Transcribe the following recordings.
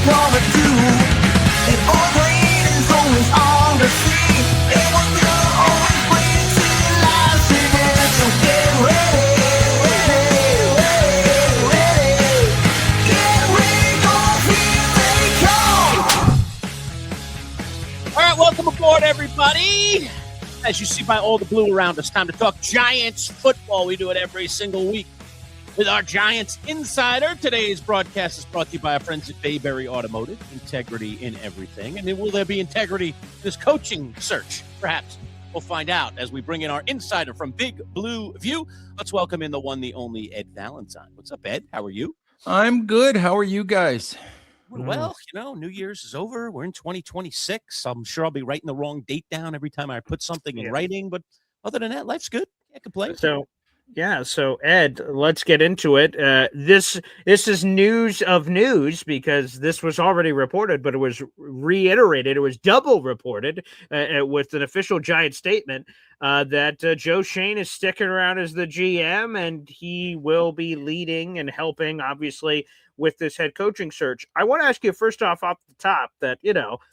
gonna do? It all green and gold is on the sea. It was gonna always bring to life again. So get ready, ready, ready, ready. Get ready, 'cause here they come. All right, welcome aboard, everybody. As you see by all the blue around us, time to talk Giants football. We do it every single week with our Giants Insider. Today's broadcast is brought to you by our friends at Bayberry Automotive. Integrity in everything. And then will there be integrity in this coaching search? Perhaps. We'll find out as we bring in our insider from Big Blue View. Let's welcome in the one, the only Ed Valentine. What's up, Ed? How are you? I'm good. How are you guys? Well, New Year's is over. We're in 2026. I'm sure I'll be writing the wrong date down every time I put something in writing. But other than that, life's good. Can't complain. So Ed, let's get into it. This is news of news because this was already reported, but it was reiterated. It was double reported with an official Giant statement that Joe Schoen is sticking around as the GM, and he will be leading and helping, obviously, with this head coaching search. I want to ask you first off the top that,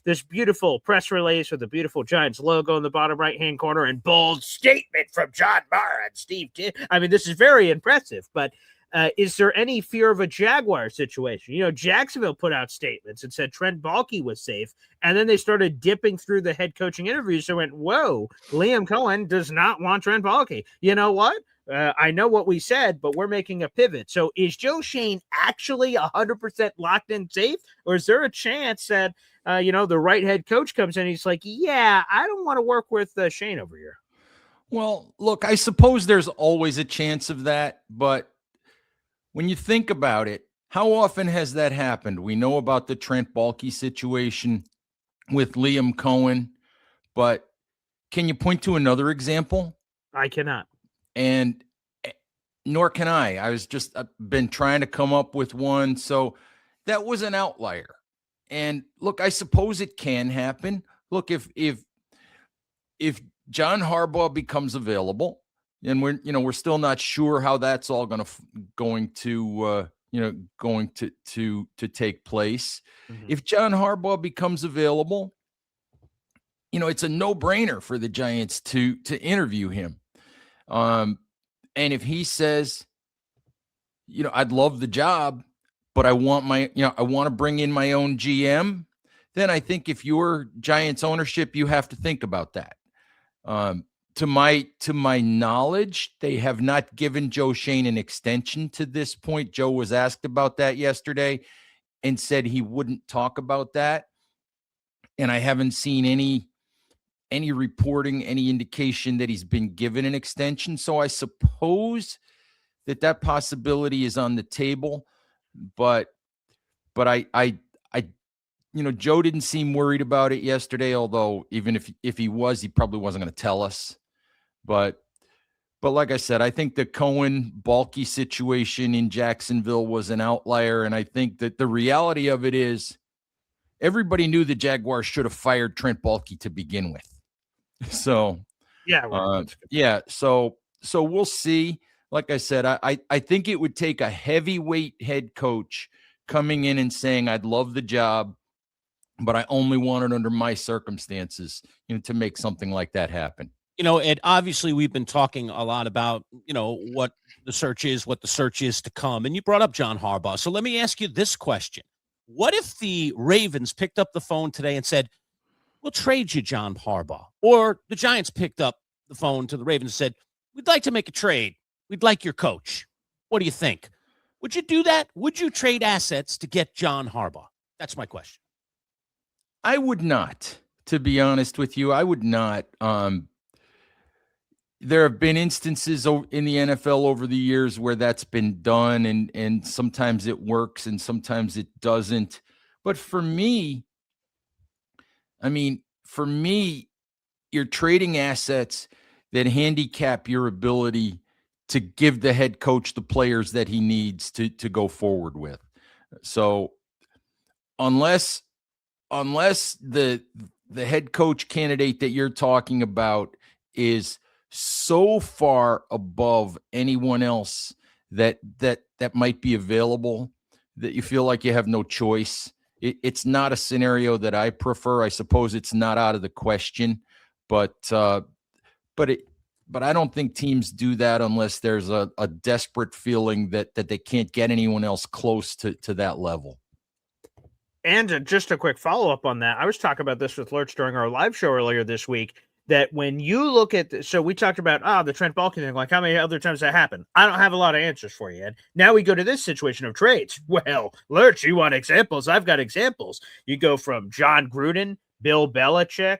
this beautiful press release with the beautiful Giants logo in the bottom right-hand corner and bold statement from John Mara and Steve this is very impressive, but is there any fear of a Jaguar situation? Jacksonville put out statements and said Trent Baalke was safe, and then they started dipping through the head coaching interviews and went, whoa, Liam Cohen does not want Trent Baalke. You know what? I know what we said, but we're making a pivot. So is Joe Schoen actually 100% locked in safe? Or is there a chance that, the right head coach comes in and he's like, yeah, I don't want to work with Schoen over here? Well, look, I suppose there's always a chance of that. But when you think about it, how often has that happened? We know about the Trent Baalke situation with Liam Cohen. But can you point to another example? I cannot. And nor can I. I've been trying to come up with one. So that was an outlier. And look, I suppose it can happen. Look, if John Harbaugh becomes available, and we're still not sure how that's all going to take place. Mm-hmm. If John Harbaugh becomes available, it's a no-brainer for the Giants to interview him. And if he says, I'd love the job, but I want I want to bring in my own GM, then I think if you're Giants ownership, you have to think about that. To my knowledge, they have not given Joe Schoen an extension to this point. Joe was asked about that yesterday and said he wouldn't talk about that. And I haven't seen any reporting, any indication that he's been given an extension. So I suppose that possibility is on the table, but I Joe didn't seem worried about it yesterday, although even if he was, he probably wasn't going to tell us. But like I said, I think the Cohen-Baalke situation in Jacksonville was an outlier, and I think that the reality of it is everybody knew the Jaguars should have fired Trent Baalke to begin with. So, So we'll see. Like I said, I think it would take a heavyweight head coach coming in and saying, I'd love the job, but I only want it under my circumstances, to make something like that happen. Ed, obviously we've been talking a lot about, what the search is to come. And you brought up John Harbaugh. So let me ask you this question. What if the Ravens picked up the phone today and said, we'll trade you John Harbaugh? Or the Giants picked up the phone to the Ravens and said, we'd like to make a trade. We'd like your coach. What do you think? Would you do that? Would you trade assets to get John Harbaugh? That's my question. I would not, to be honest with you. I would not. There have been instances in the NFL over the years where that's been done, and sometimes it works and sometimes it doesn't. But for me, you're trading assets that handicap your ability to give the head coach the players that he needs to go forward with. So unless the head coach candidate that you're talking about is so far above anyone else that might be available that you feel like you have no choice it's not a scenario that I prefer. I suppose it's not out of the question, but I don't think teams do that unless there's a desperate feeling that they can't get anyone else close to that level. And just a quick follow-up on that, I was talking about this with Lurch during our live show earlier this week, that when you look at, so we talked about, the Trent Baalke thing, like how many other times that happened? I don't have a lot of answers for you, Ed. Now we go to this situation of trades. Well, Lurch, you want examples? I've got examples. You go from John Gruden, Bill Belichick,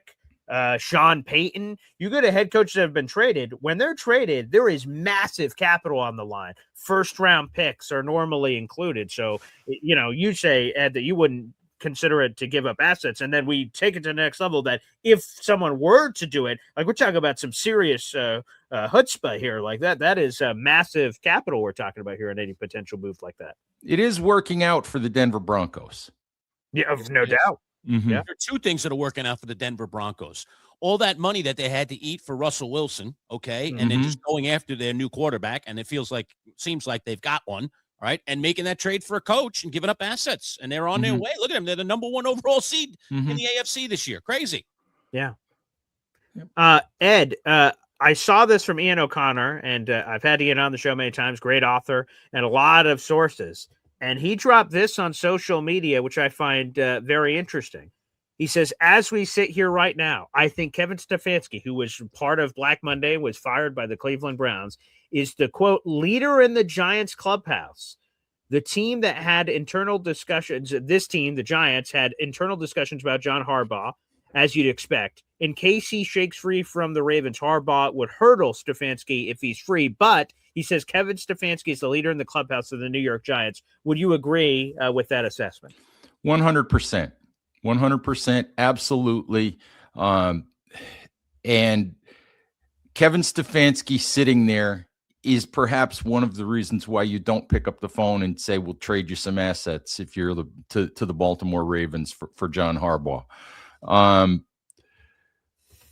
Sean Payton. You go to head coaches that have been traded. When they're traded, there is massive capital on the line. First round picks are normally included. So, you say, Ed, that you wouldn't consider it to give up assets. And then we take it to the next level that if someone were to do it, like we're talking about some serious chutzpah here, like that is a massive capital we're talking about here in any potential move like that. It is working out for the Denver Broncos. Yeah, no doubt. Mm-hmm. Yeah. There are two things that are working out for the Denver Broncos. All that money that they had to eat for Russell Wilson, okay, and then just going after their new quarterback, and it seems like they've got one, all right, and making that trade for a coach and giving up assets, and they're on their way. Look at them. They're the number 1 overall seed in the AFC this year. Crazy. Yeah. Ed, I saw this from Ian O'Connor, and I've had Ian on the show many times, great author, and a lot of sources. And he dropped this on social media, which I find very interesting. He says, as we sit here right now, I think Kevin Stefanski, who was part of Black Monday, was fired by the Cleveland Browns, is the, quote, leader in the Giants clubhouse. The team that had internal discussions, this team, the Giants, had internal discussions about John Harbaugh, as you'd expect. In case he shakes free from the Ravens, Harbaugh would hurdle Stefanski if he's free. But he says Kevin Stefanski is the leader in the clubhouse of the New York Giants. Would you agree with that assessment? 100%. 100%. Absolutely. And Kevin Stefanski sitting there is perhaps one of the reasons why you don't pick up the phone and say, we'll trade you some assets if you're to the Baltimore Ravens for John Harbaugh.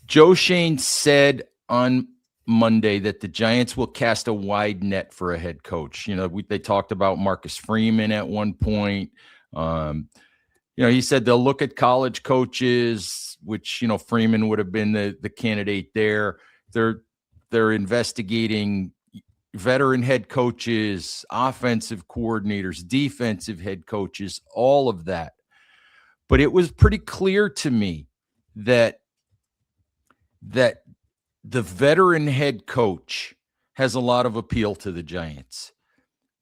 Joe Shane said on Monday that the Giants will cast a wide net for a head coach. They talked about Marcus Freeman at one point. He said they'll look at college coaches, which, Freeman would have been the candidate there. They're investigating veteran head coaches, offensive coordinators, defensive head coaches, all of that. But it was pretty clear to me that the veteran head coach has a lot of appeal to the Giants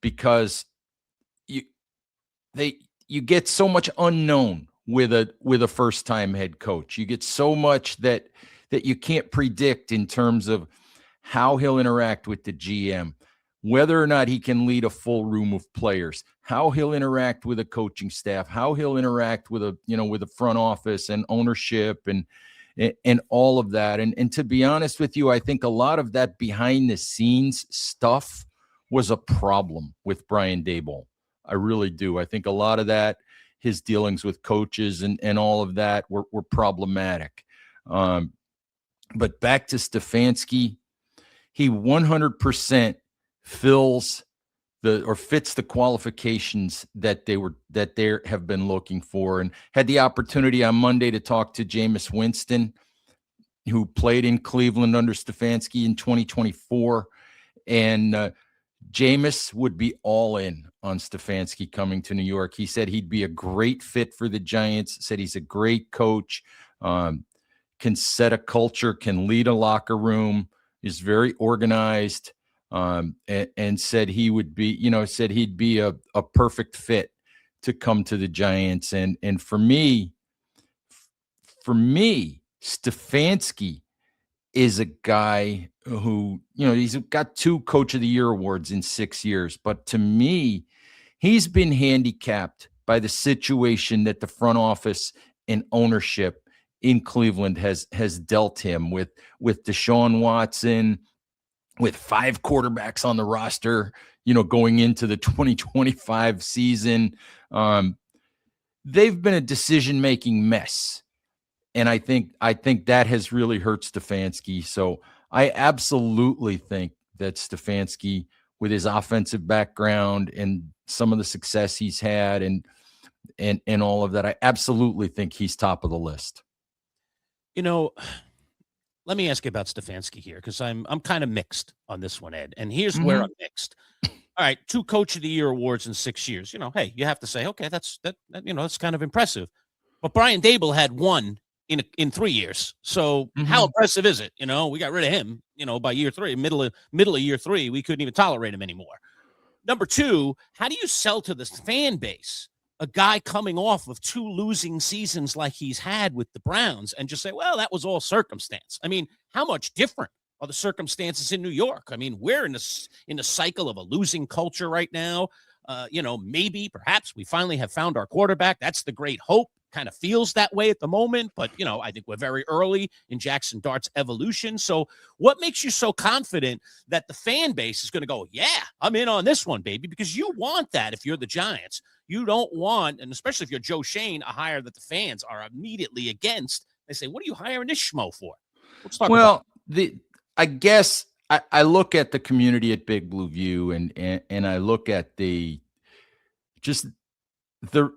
because you get so much unknown with a first-time head coach. You get so much that you can't predict in terms of how he'll interact with the GM, whether or not he can lead a full room of players, how he'll interact with a coaching staff, how he'll interact with a front office and ownership and all of that. And to be honest with you, I think a lot of that behind the scenes stuff was a problem with Brian Daboll. I really do. I think a lot of that, his dealings with coaches and all of that were problematic. But back to Stefanski, he 100% fits the qualifications that they have been looking for, and had the opportunity on Monday to talk to Jameis Winston, who played in Cleveland under Stefanski in 2024. And Jameis would be all in on Stefanski coming to New York. He said he'd be a great fit for the Giants, said he's a great coach, can set a culture, can lead a locker room, is very organized, and said he would be, said he'd be a perfect fit to come to the Giants. And for me, Stefanski is a guy who, he's got 2 Coach of the Year awards in 6 years. But to me, he's been handicapped by the situation that the front office and ownership in Cleveland has dealt him with Deshaun Watson, with 5 quarterbacks on the roster, going into the 2025 season. They've been a decision-making mess. And I think that has really hurt Stefanski. So I absolutely think that Stefanski, with his offensive background and some of the success he's had, and and all of that. I absolutely think he's top of the list. You know, let me ask you about Stefanski here, because I'm kind of mixed on this one, Ed. And here's where I'm mixed. All right, 2 Coach of the Year awards in 6 years. You know, hey, you have to say, okay, that's kind of impressive. But Brian Dable had 1 in 3 years. So how impressive is it? You know, we got rid of him. You know, by year 3, middle of year 3, we couldn't even tolerate him anymore. Number 2, how do you sell to this fan base a guy coming off of 2 losing seasons like he's had with the Browns and just say, well, that was all circumstance? I mean, how much different are the circumstances in New York? I mean, we're in a cycle of a losing culture right now. Maybe, perhaps we finally have found our quarterback. That's the great hope. Kind of feels that way at the moment, but, I think we're very early in Jackson Dart's evolution. So what makes you so confident that the fan base is going to go, yeah, I'm in on this one, baby? Because you want that if you're the Giants. You don't want, and especially if you're Joe Shane, a hire that the fans are immediately against. They say, what are you hiring this schmo for? Let's talk about I guess I look at the community at Big Blue View and I look at the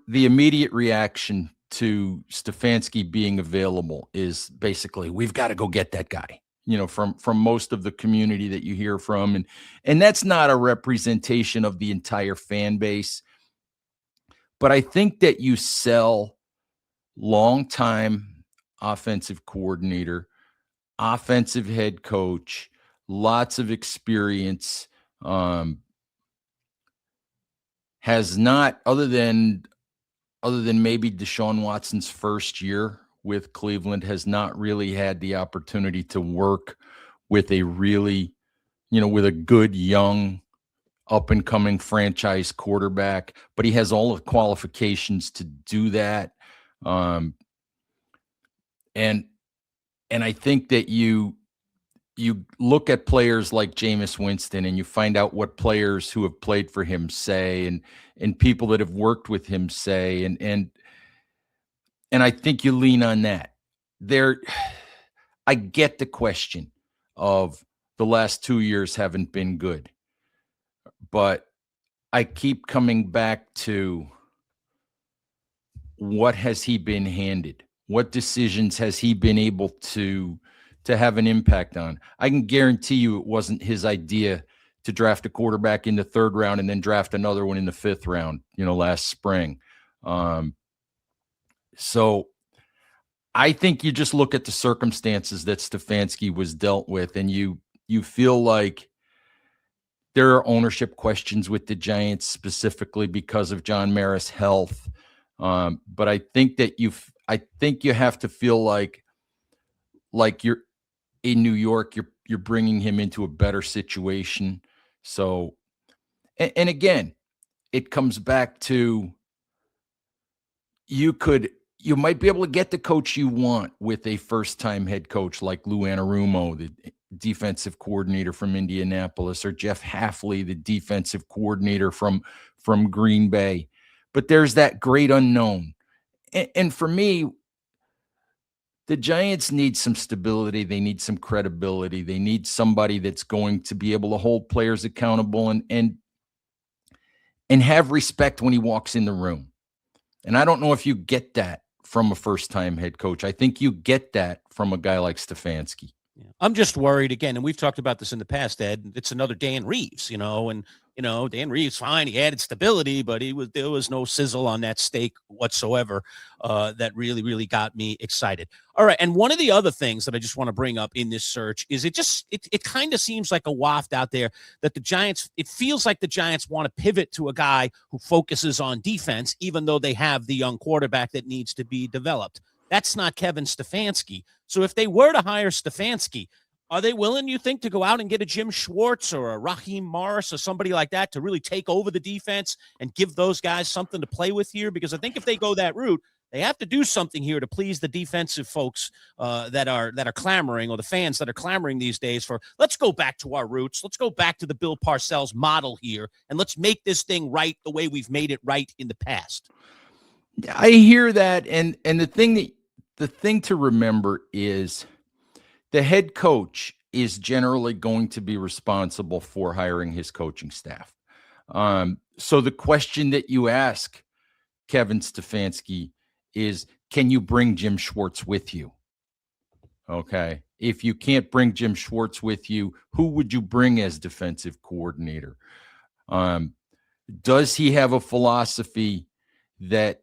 immediate reaction to Stefanski being available is basically, we've got to go get that guy, from most of the community that you hear from. And that's not a representation of the entire fan base. But I think that you sell longtime offensive coordinator, offensive head coach, lots of experience, has not, other than maybe Deshaun Watson's first year with Cleveland, has not really had the opportunity to work with a really, with a good young up-and-coming franchise quarterback, but he has all the qualifications to do that. And I think that you look at players like Jameis Winston and you find out what players who have played for him say, and people that have worked with him say, and I think you lean on that. I get the question of the last 2 years haven't been good, but I keep coming back to, what has he been handed? What decisions has he been able to have an impact on? I can guarantee you it wasn't his idea to draft a quarterback in the 3rd round and then draft another one in the 5th round, last spring. So I think you just look at the circumstances that Stefanski was dealt with, and you feel like there are ownership questions with the Giants, specifically because of John Mara's health. But I think that you have to feel like you're in New York, you're bringing him into a better situation. So, and again, it comes back to, you might be able to get the coach you want with a first-time head coach like Lou Anarumo, the defensive coordinator from Indianapolis, or Jeff Hafley, the defensive coordinator from Green Bay. But there's that great unknown. And for me, the Giants need some stability. They need some credibility. They need somebody that's going to be able to hold players accountable and have respect when he walks in the room. And I don't know if you get that from a first-time head coach. I think you get that from a guy like Stefanski. Yeah. I'm just worried again, and we've talked about this in the past, Ed. It's another Dan Reeves, and Dan Reeves, fine, he added stability, but there was no sizzle on that steak whatsoever. That really, really got me excited. All right, and one of the other things that I just want to bring up in this search is it kind of seems like a waft out there that it feels like the Giants want to pivot to a guy who focuses on defense, even though they have the young quarterback that needs to be developed. That's not Kevin Stefanski. So if they were to hire Stefanski, are they willing, you think, to go out and get a Jim Schwartz or a Raheem Morris or somebody like that to really take over the defense and give those guys something to play with here? Because I think if they go that route, they have to do something here to please the defensive folks that are clamoring, or the fans that are clamoring these days for, let's go back to our roots. Let's go back to the Bill Parcells model here, and let's make this thing right the way we've made it right in the past. I hear that, and the thing to remember is the head coach is generally going to be responsible for hiring his coaching staff. So the question that you ask Kevin Stefanski is, can you bring Jim Schwartz with you? Okay. If you can't bring Jim Schwartz with you, who would you bring as defensive coordinator? Does he have a philosophy that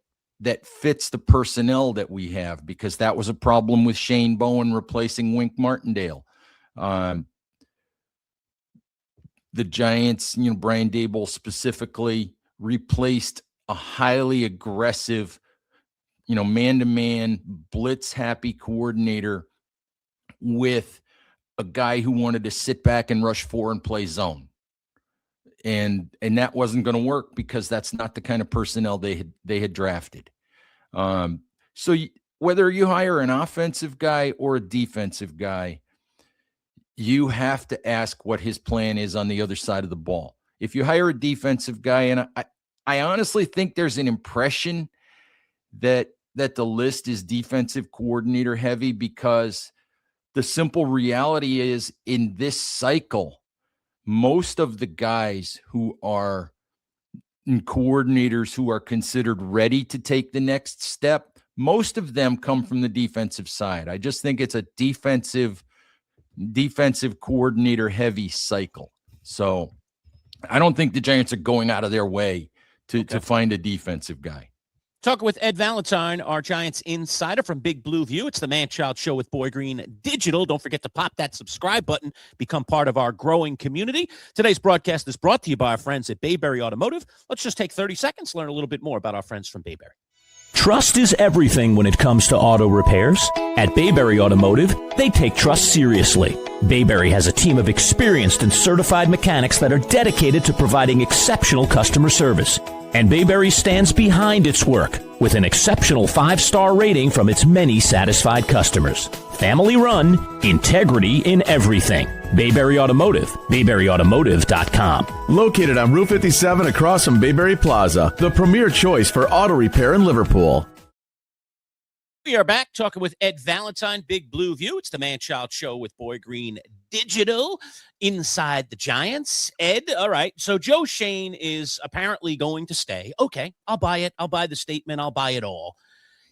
fits the personnel that we have? Because that was a problem with Shane Bowen replacing Wink Martindale. The Giants, Brian Daboll specifically, replaced a highly aggressive, man-to-man, blitz-happy coordinator with a guy who wanted to sit back and rush 4 and play zone. And that wasn't going to work because that's not the kind of personnel they had drafted. So whether you hire an offensive guy or a defensive guy, you have to ask what his plan is on the other side of the ball. If you hire a defensive guy, and I honestly think there's an impression that the list is defensive coordinator heavy, because the simple reality is, in this cycle, most of the guys who are coordinators who are considered ready to take the next step, most of them come from the defensive side. I just think it's a defensive coordinator heavy cycle. So I don't think the Giants are going out of their way to find a defensive guy. Talking with Ed Valentine, our Giants insider from Big Blue View. It's the Manchild Show with Boy Green Digital. Don't forget to pop that subscribe button. Become part of our growing community. Today's broadcast is brought to you by our friends at Bayberry Automotive. Let's just take 30 seconds, learn a little bit more about our friends from Bayberry. Trust is everything when it comes to auto repairs. At Bayberry Automotive, they take trust seriously. Bayberry has a team of experienced and certified mechanics that are dedicated to providing exceptional customer service. And Bayberry stands behind its work with an exceptional 5-star rating from its many satisfied customers. Family run, integrity in everything. Bayberry Automotive, BayberryAutomotive.com. Located on Route 57 across from Bayberry Plaza, the premier choice for auto repair in Liverpool. We are back talking with Ed Valentine, Big Blue View. It's the Manchild Show with Boy Green Digital. Inside the Giants. Ed, all right. So Joe Shane is apparently going to stay. Okay, I'll buy it. I'll buy the statement. I'll buy it all.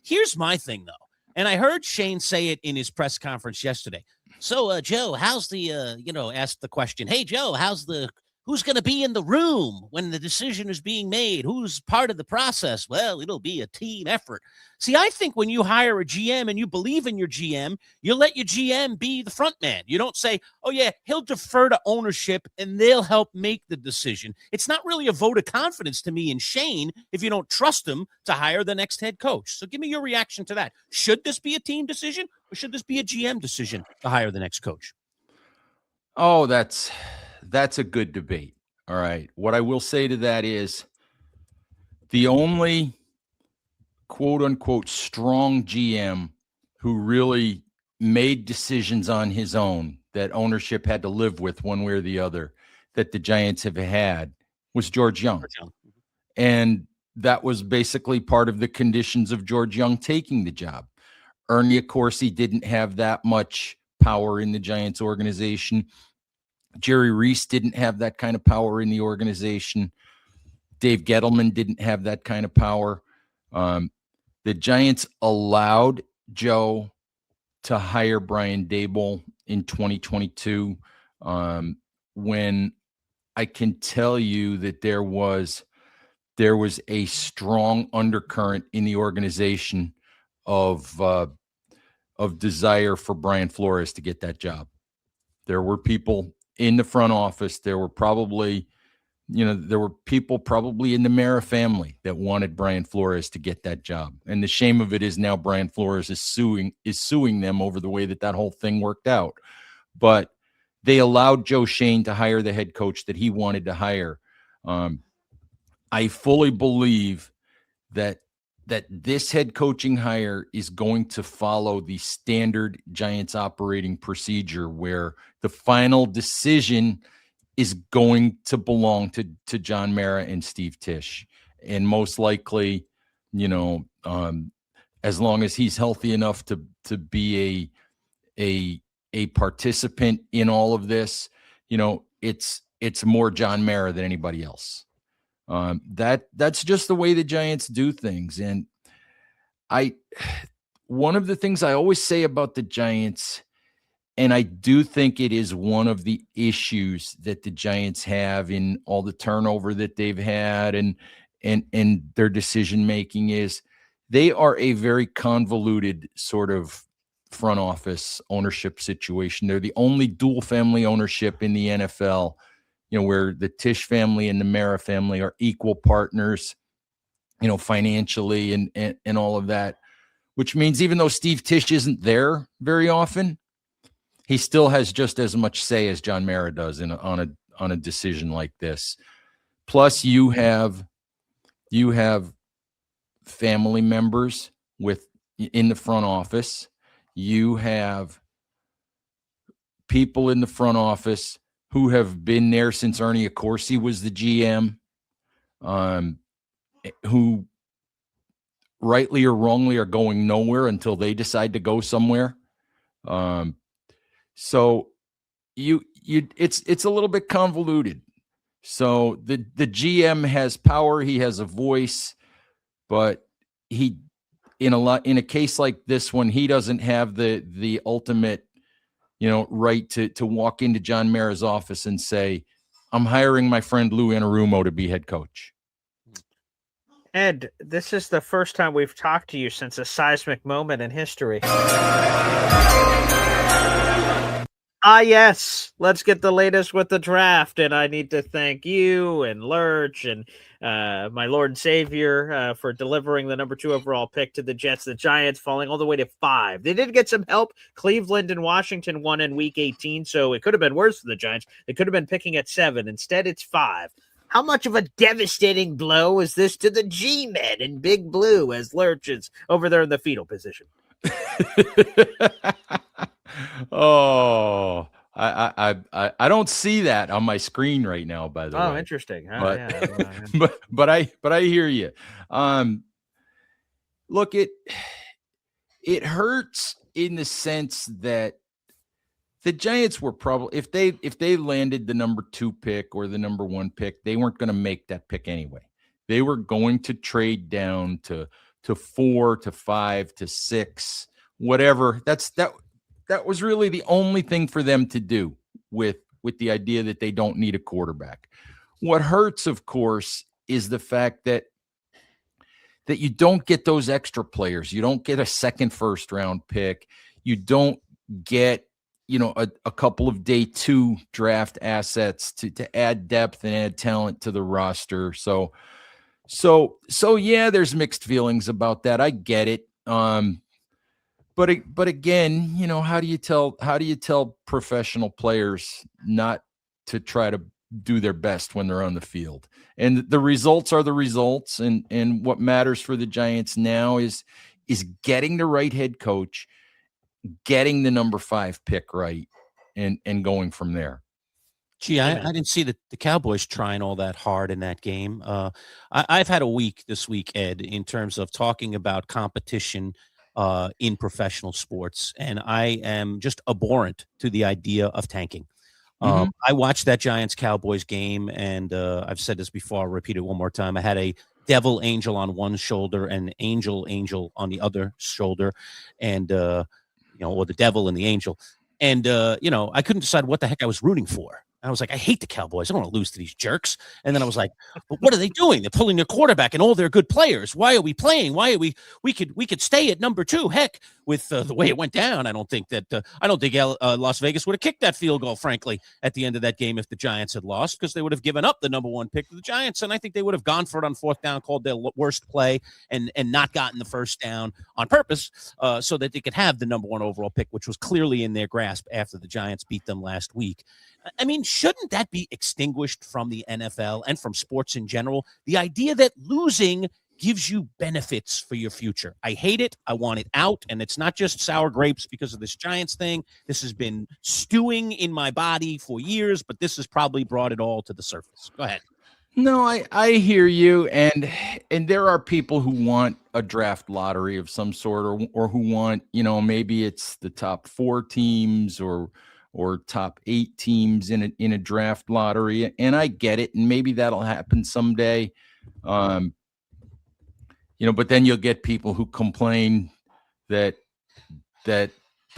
Here's my thing, though. And I heard Shane say it in his press conference yesterday. So, Joe, how's the, asked the question, hey, Joe, who's going to be in the room when the decision is being made? Who's part of the process? Well, it'll be a team effort. See, I think when you hire a GM and you believe in your GM, you let your GM be the front man. You don't say, oh, yeah, he'll defer to ownership and they'll help make the decision. It's not really a vote of confidence to me in Shane if you don't trust him to hire the next head coach. So give me your reaction to that. Should this be a team decision or should this be a GM decision to hire the next coach? Oh, that's a good debate. All right. What I will say to that is the only quote unquote strong GM who really made decisions on his own that ownership had to live with one way or the other that the Giants have had was George Young. And that was basically part of the conditions of George Young taking the job. Ernie Accorsi didn't have that much power in the Giants organization. Jerry Reese didn't have that kind of power in the organization. Dave Gettleman didn't have that kind of power. The Giants allowed Joe to hire Brian Daboll in 2022, when I can tell you that there was a strong undercurrent in the organization of desire for Brian Flores to get that job. There were people in the front office. There were probably, people probably in the Mara family that wanted Brian Flores to get that job. And the shame of it is now Brian Flores is suing them over the way that whole thing worked out. But they allowed Joe Shane to hire the head coach that he wanted to hire. I fully believe that this head coaching hire is going to follow the standard Giants operating procedure where the final decision is going to belong to John Mara and Steve Tisch. And most likely, as long as he's healthy enough to be a participant in all of this, it's more John Mara than anybody else. That's just the way the Giants do things. And one of the things I always say about the Giants, and I do think it is one of the issues that the Giants have in all the turnover that they've had and their decision making, is they are a very convoluted sort of front office ownership situation. They're the only dual family ownership in the NFL, where the Tisch family and the Mara family are equal partners, financially and all of that, which means even though Steve Tisch isn't there very often, he still has just as much say as John Mara does on a decision like this. Plus, you have family members in the front office. You have people in the front office who have been there since Ernie Accorsi was the GM, who rightly or wrongly are going nowhere until they decide to go somewhere. So it's a little bit convoluted. So the GM has power, he has a voice, but he, in a case like this one, he doesn't have the ultimate, right to walk into John Mara's office and say, I'm hiring my friend Lou Anarumo to be head coach. Ed, this is the first time we've talked to you since a seismic moment in history. Yes. Let's get the latest with the draft. And I need to thank you and Lurch and my Lord and Savior for delivering the number 2 overall pick to the Jets. The Giants falling all the way to 5. They did get some help. Cleveland and Washington won in week 18, so it could have been worse for the Giants. They could have been picking at 7. Instead, it's 5. How much of a devastating blow is this to the G-Men in Big Blue as Lurch is over there in the fetal position? Oh, I don't see that on my screen right now, by the way. Oh, interesting. But, Yeah. but I hear you. Look, it hurts in the sense that the Giants were probably, if they landed the number 2 pick or the number 1 pick, they weren't going to make that pick anyway. They were going to trade down to 4, to 5, to 6, whatever. That was really the only thing for them to do with the idea that they don't need a quarterback. What hurts, of course, is the fact that you don't get those extra players. You don't get a second first round pick. You don't get, a couple of day 2 draft assets to add depth and add talent to the roster. So yeah, there's mixed feelings about that. I get it. But again, how do you tell professional players not to try to do their best when they're on the field? And the results are the results. And what matters for the Giants now is getting the right head coach, getting the number 5 pick right, and going from there. Gee, I didn't see the Cowboys trying all that hard in that game. I've had a week this week, Ed, in terms of talking about competition in professional sports, and I am just abhorrent to the idea of tanking. I watched that Giants-Cowboys game, and I've said this before, I'll repeat it one more time. I had a devil angel on one shoulder and angel on the other shoulder, and or the devil and the angel. And, I couldn't decide what the heck I was rooting for. I was like, I hate the Cowboys. I don't want to lose to these jerks. And then I was like, but what are they doing? They're pulling their quarterback and all their good players. Why are we playing? Why are we could stay at number 2. Heck, with the way it went down, I don't think Las Vegas would have kicked that field goal, frankly, at the end of that game if the Giants had lost, because they would have given up the number 1 pick to the Giants. And I think they would have gone for it on 4th down, called their worst play, and not gotten the first down on purpose so that they could have the number 1 overall pick, which was clearly in their grasp after the Giants beat them last week. I mean, shouldn't that be extinguished from the NFL and from sports in general? The idea that losing gives you benefits for your future. I hate it. I want it out. And it's not just sour grapes because of this Giants thing. This has been stewing in my body for years, but this has probably brought it all to the surface. Go ahead. No, I hear you. And there are people who want a draft lottery of some sort, or who want, maybe it's the top 4 teams or or top 8 teams in a draft lottery. And I get it. And maybe that'll happen someday. But then you'll get people who complain that the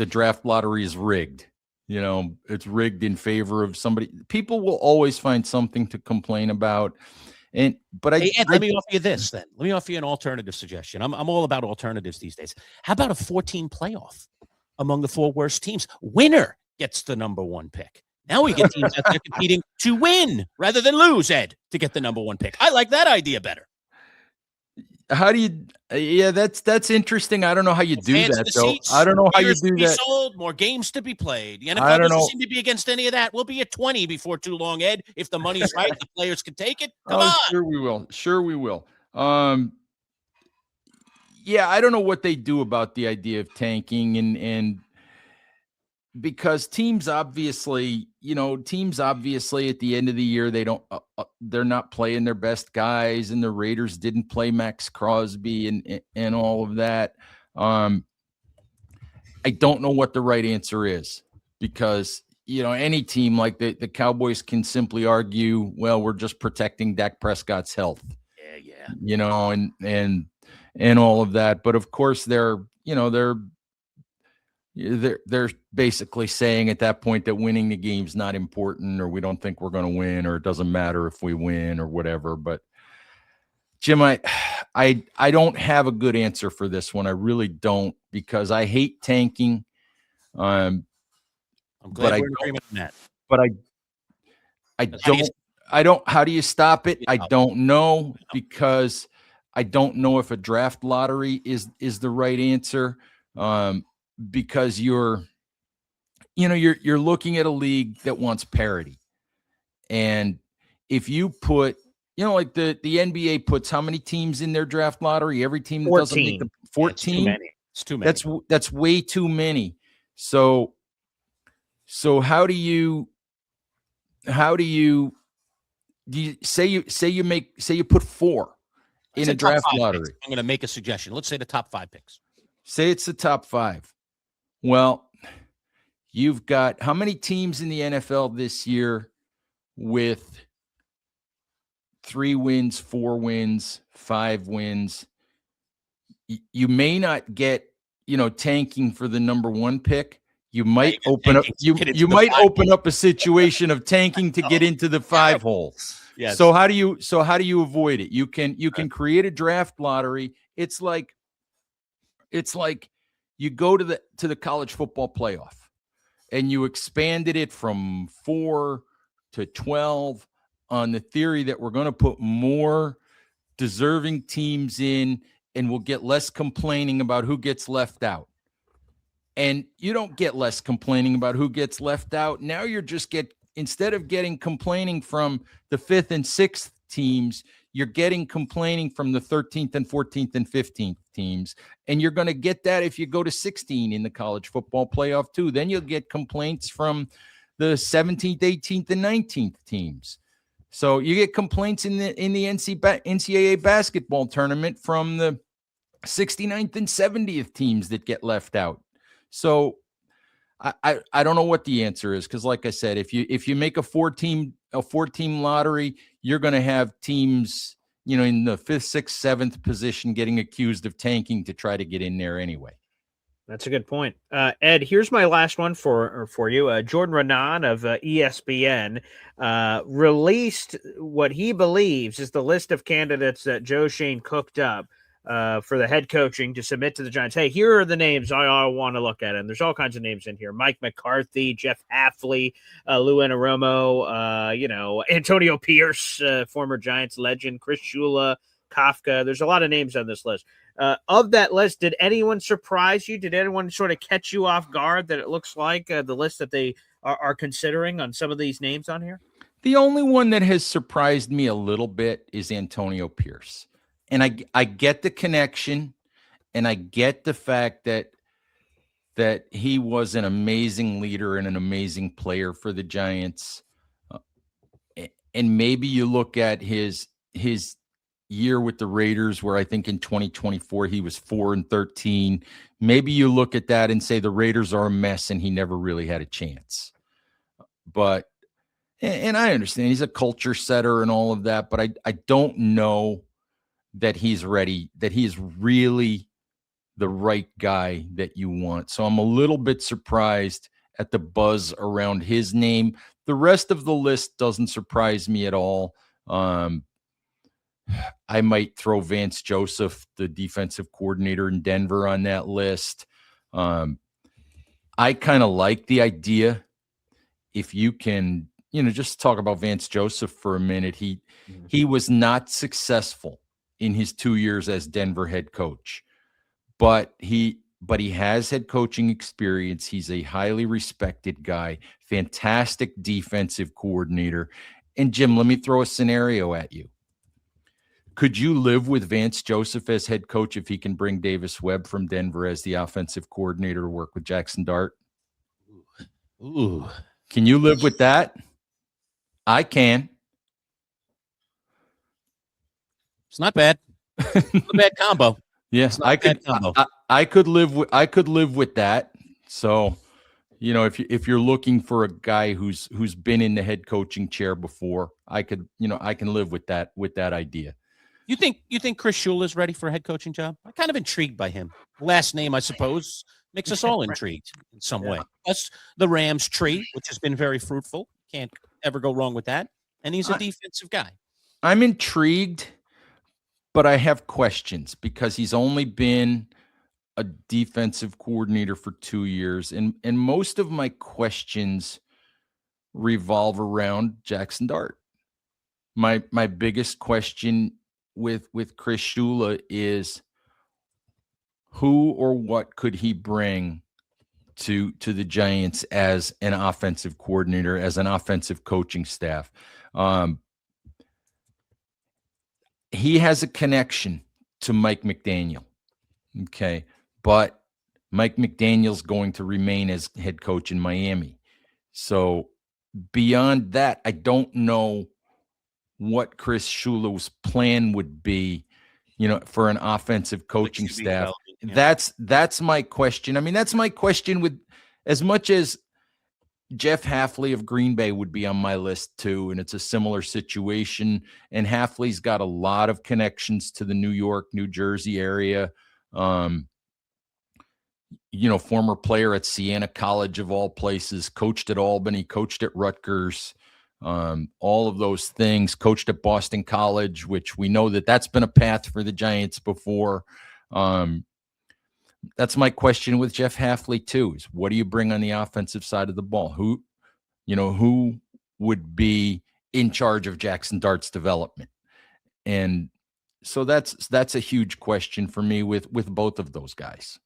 draft lottery is rigged. It's rigged in favor of somebody. People will always find something to complain about. Hey, Ed, let me offer you this then. Let me offer you an alternative suggestion. I'm all about alternatives these days. How about a 14 playoff among the 4 worst teams? Winner gets the number 1 pick. Now we get teams that are competing to win rather than lose, Ed, to get the number 1 pick. I like that idea better. How do you? Yeah, that's interesting. I don't know how you do that, though. Seats, I don't know how you do that. Sold, more games to be played. The I NFL don't doesn't know. seem to be against any of that. We'll be at 20 before too long, Ed. If the money's right, the players can take it. Come on. Sure we will. Sure we will. Yeah, I don't know what they do about the idea of tanking and because teams obviously at the end of the year they're not playing their best guys, and the Raiders didn't play Max Crosby and all of that. I don't know what the right answer is, because any team like the Cowboys can simply argue, well, we're just protecting Dak Prescott's health. Yeah. And all of that, but of course they're basically saying at that point that winning the game's not important, or we don't think we're going to win, or it doesn't matter if we win or whatever. But Jim, I don't have a good answer for this one. I really don't, because I hate tanking. I'm glad we're in agreement on that. But I don't. How do you stop it? I don't know, because I don't know if a draft lottery is the right answer. Because you're looking at a league that wants parity. And if you put, like the NBA puts how many teams in their draft lottery? Every team that 14. doesn't make the 14. It's too many. That's way too many. So how do you say you put 4 in a draft lottery? I'm going to make a suggestion. Let's say the top 5 picks. Say it's the top 5. Well, you've got how many teams in the NFL this year with 3 wins, 4 wins, 5 wins? You may not get, tanking for the number 1 pick. You might open up. You might open up a situation of tanking to get into the 5 hole. Yes. So how do you avoid it? You can create a draft lottery. It's like you go to the college football playoff, and you expanded it from 4 to 12 on the theory that we're going to put more deserving teams in, and we'll get less complaining about who gets left out. And you don't get less complaining about who gets left out. Now you're just instead of getting complaining from the 5th and 6th teams, you're getting complaining from the 13th and 14th and 15th teams. And you're going to get that if you go to 16 in the college football playoff too. Then you'll get complaints from the 17th, 18th, and 19th teams. So you get complaints in the NCAA basketball tournament from the 69th and 70th teams that get left out. So I don't know what the answer is, because like I said, if you make a 4-team lottery, you're going to have teams, in the 5th, 6th, 7th position getting accused of tanking to try to get in there anyway. That's a good point. Ed, here's my last one for you. Jordan Renan of ESPN released what he believes is the list of candidates that Joe Shane cooked up for the head coaching to submit to the Giants. Hey, here are the names I want to look at. And there's all kinds of names in here. Mike McCarthy, Jeff Hafley, Lou Anarumo, Antonio Pierce, former Giants legend, Chris Shula, Kafka. There's a lot of names on this list. Of that list, did anyone surprise you? Did anyone sort of catch you off guard that it looks like the list that they are considering on some of these names on here? The only one that has surprised me a little bit is Antonio Pierce. And I get the connection, and I get the fact that he was an amazing leader and an amazing player for the Giants. And maybe you look at his year with the Raiders, where I think in 2024 he was 4-13. Maybe you look at that and say the Raiders are a mess and he never really had a chance. but and I understand he's a culture setter and all of that, but I don't know that he's ready, that he is really the right guy that you want. So I'm a little bit surprised at the buzz around his name. The rest of the list doesn't surprise me at all. I might throw Vance Joseph, the defensive coordinator in Denver, on that list. I kind of like the idea. If you can, just talk about Vance Joseph for a minute. He was not successful in his 2 years as Denver head coach, but he has head coaching experience. He's a highly respected guy, fantastic defensive coordinator. And Jim, let me throw a scenario at you. Could you live with Vance Joseph as head coach if he can bring Davis Webb from Denver as the offensive coordinator to work with Jackson Dart? Ooh. Can you live with that? I can. It's not bad. It's not a bad combo. Yeah, I could. I could live with that. So, if you're looking for a guy who's been in the head coaching chair before, I can live with that idea. You think Chris Shula is ready for a head coaching job? I'm kind of intrigued by him. Last name, I suppose, makes us all intrigued in some way. Plus the Rams tree, which has been very fruitful. Can't ever go wrong with that. And he's a defensive guy. I'm intrigued, but I have questions because he's only been a defensive coordinator for 2 years. And most of my questions revolve around Jackson Dart. My biggest question with Chris Shula is who or what could he bring to the Giants as an offensive coordinator, as an offensive coaching staff? He has a connection to Mike McDaniel. Okay. But Mike McDaniel's going to remain as head coach in Miami. So beyond that, I don't know what Chris Shula's plan would be, for an offensive coaching staff. Yeah. That's my question. I mean, that's my question with as much as Jeff Hafley of Green Bay would be on my list too. And it's a similar situation. And Hafley's got a lot of connections to the New York, New Jersey area. Former player at Siena College of all places, coached at Albany, coached at Rutgers, all of those things, coached at Boston College, which we know that's been a path for the Giants before. That's my question with Jeff Hafley too, is what do you bring on the offensive side of the ball? Who would be in charge of Jackson Dart's development? And so that's a huge question for me with both of those guys.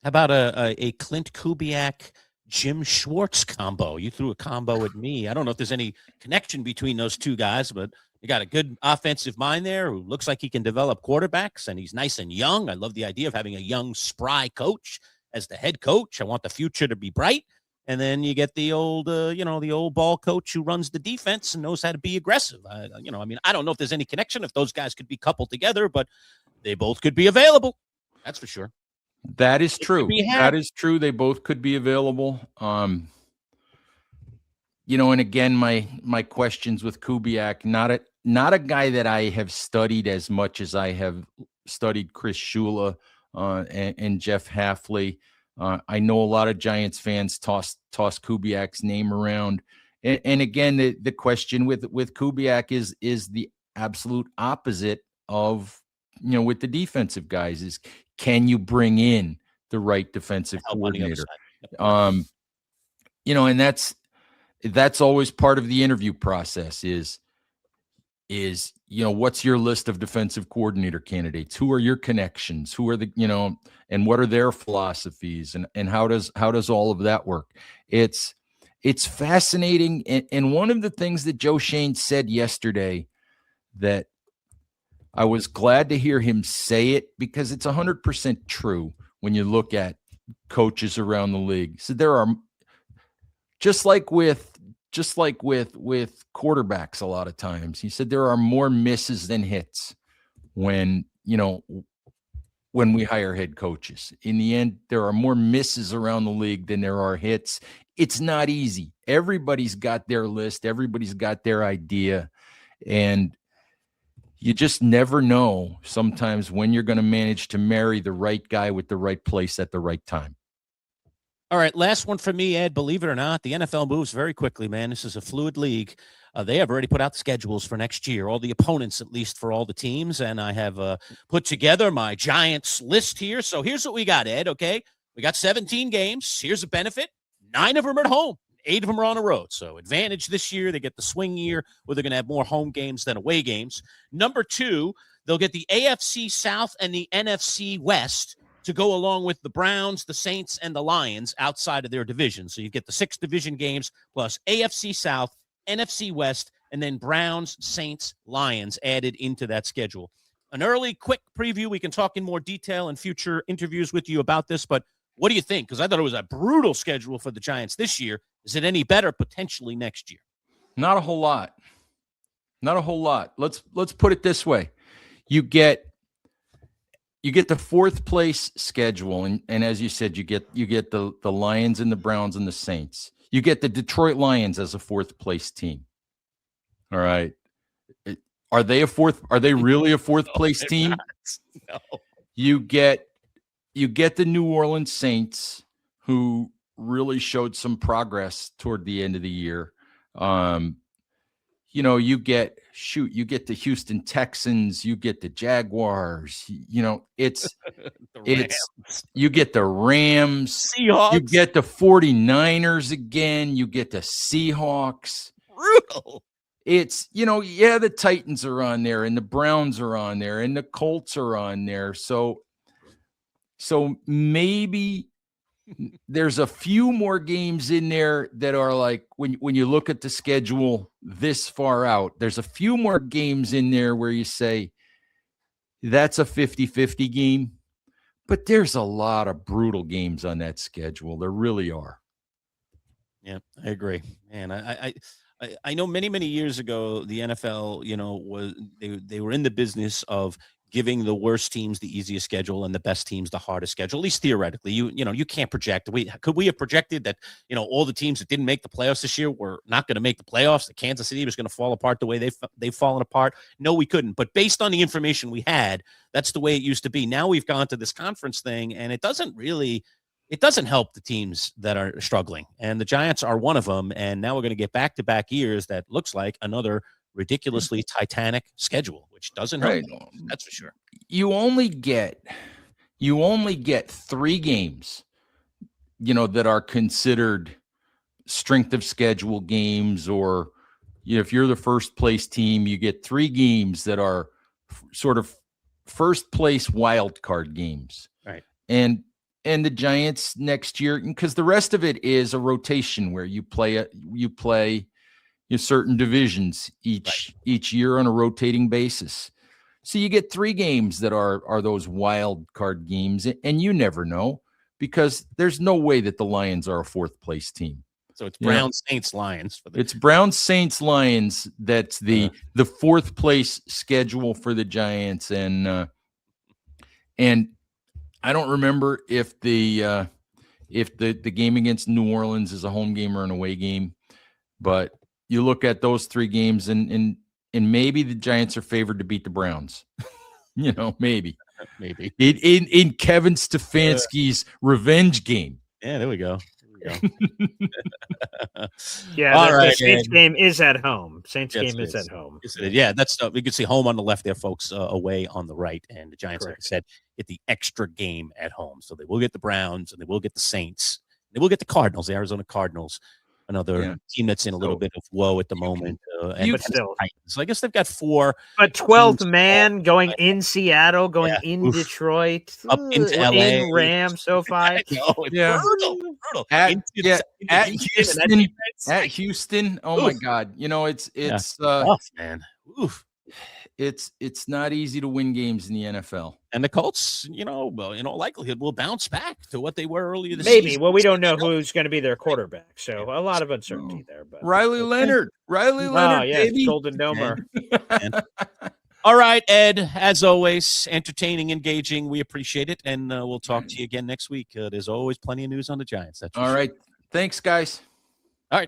How about a Clint Kubiak, Jim Schwartz combo? You threw a combo at me. I don't know if there's any connection between those two guys, but you got a good offensive mind there who looks like he can develop quarterbacks, and he's nice and young. I love the idea of having a young, spry coach as the head coach. I want the future to be bright. And then you get the old, the old ball coach who runs the defense and knows how to be aggressive. I don't know if there's any connection, if those guys could be coupled together, but they both could be available. That's for sure. That is true. That is true. They both could be available. And again, my questions with Kubiak, not a guy that I have studied as much as I have studied Chris Shula and Jeff Hafley. I know a lot of Giants fans toss Kubiak's name around. And again, the question with Kubiak is the absolute opposite of, with the defensive guys is, can you bring in the right defensive coordinator? And that's always part of the interview process is what's your list of defensive coordinator candidates? Who are your connections? Who are and what are their philosophies? And how does all of that work? It's fascinating. And one of the things that Joe Shane said yesterday that I was glad to hear him say it, because it's 100% true when you look at coaches around the league. So there are, just like with quarterbacks, a lot of times, he said there are more misses than hits when, when we hire head coaches. In the end, there are more misses around the league than there are hits. It's not easy. Everybody's got their list. Everybody's got their idea. And you just never know sometimes when you're going to manage to marry the right guy with the right place at the right time. All right, last one for me, Ed. Believe it or not, the NFL moves very quickly, man. This is a fluid league. They have already put out schedules for next year, all the opponents, at least for all the teams. And I have put together my Giants list here. So here's what we got, Ed, okay? We got 17 games. Here's a benefit. 9 of them are at home. 8 of them are on the road. So advantage this year. They get the swing year where they're going to have more home games than away games. Number 2, they'll get the AFC South and the NFC West to go along with the Browns, the Saints, and the Lions outside of their division. So you get the 6 division games plus AFC South, NFC West, and then Browns, Saints, Lions added into that schedule. An early, quick preview. We can talk in more detail in future interviews with you about this, but what do you think? Because I thought it was a brutal schedule for the Giants this year. Is it any better potentially next year? Not a whole lot. Not a whole lot. Let's put it this way. You get the 4th place schedule, and as you said, you get the Lions and the Browns and the Saints. You get the Detroit Lions as a 4th place team. All right. Are they really a 4th place team? No. You get the New Orleans Saints, who really showed some progress toward the end of the year. You get the Houston Texans, you get the Jaguars, it's you get the Rams, Seahawks. you get the 49ers again, you get the Seahawks. Brutal. It's, the Titans are on there and the Browns are on there and the Colts are on there. So maybe there's a few more games in there that are like, when you look at the schedule this far out, there's a few more games in there where you say that's a 50-50 game, but there's a lot of brutal games on that schedule. There really are. Yeah, I agree. Man, I know many years ago, the NFL, they were in the business of giving the worst teams the easiest schedule and the best teams the hardest schedule, at least theoretically. You can't project. Could we have projected that, all the teams that didn't make the playoffs this year were not going to make the playoffs? That Kansas City was going to fall apart the way they've fallen apart? No, we couldn't. But based on the information we had, that's the way it used to be. Now we've gone to this conference thing, and it doesn't help the teams that are struggling. And the Giants are one of them. And now we're going to get back-to-back years that looks like another ridiculously titanic schedule, which doesn't help. That's for sure. You only get 3 games, that are considered strength of schedule games, or if you're the first place team, you get 3 games that are sort of first place wild card games. Right. And the Giants next year, because the rest of it is a rotation where you play certain divisions each year on a rotating basis. So you get 3 games that are those wild card games, and you never know, because there's no way that the Lions are a 4th place team. So it's Browns, Saints, Lions. It's Browns, Saints, Lions. That's the 4th place schedule for the Giants, and I don't remember if the game against New Orleans is a home game or an away game, but you look at those 3 games, and maybe the Giants are favored to beat the Browns. Maybe in Kevin Stefanski's revenge game. Yeah, there we go. Yeah, the Saints game is at home. Saints game is at home. Yeah, that's we can see home on the left there, folks. Away on the right, and the Giants, Correct. like I said, get the extra game at home. So they will get the Browns, and they will get the Saints. They will get the Cardinals, the Arizona Cardinals. Another team that's in a little bit of woe at the moment. But still. So I guess they've got 4. But 12th man going in Seattle, going in Detroit, up into LA, in Rams, SoFi. Brutal. At Houston. Oh my God. It's tough, man. Oof. It's not easy to win games in the NFL. And the Colts, in all likelihood, will bounce back to what they were earlier this season. Maybe. Well, we don't know who's going to be their quarterback, so a lot of uncertainty there. But Riley Leonard, yeah, baby. Golden Domer. All right, Ed, as always, entertaining, engaging. We appreciate it. And we'll talk to you again next week. There's always plenty of news on the Giants. That's for All sure. right. Thanks, guys.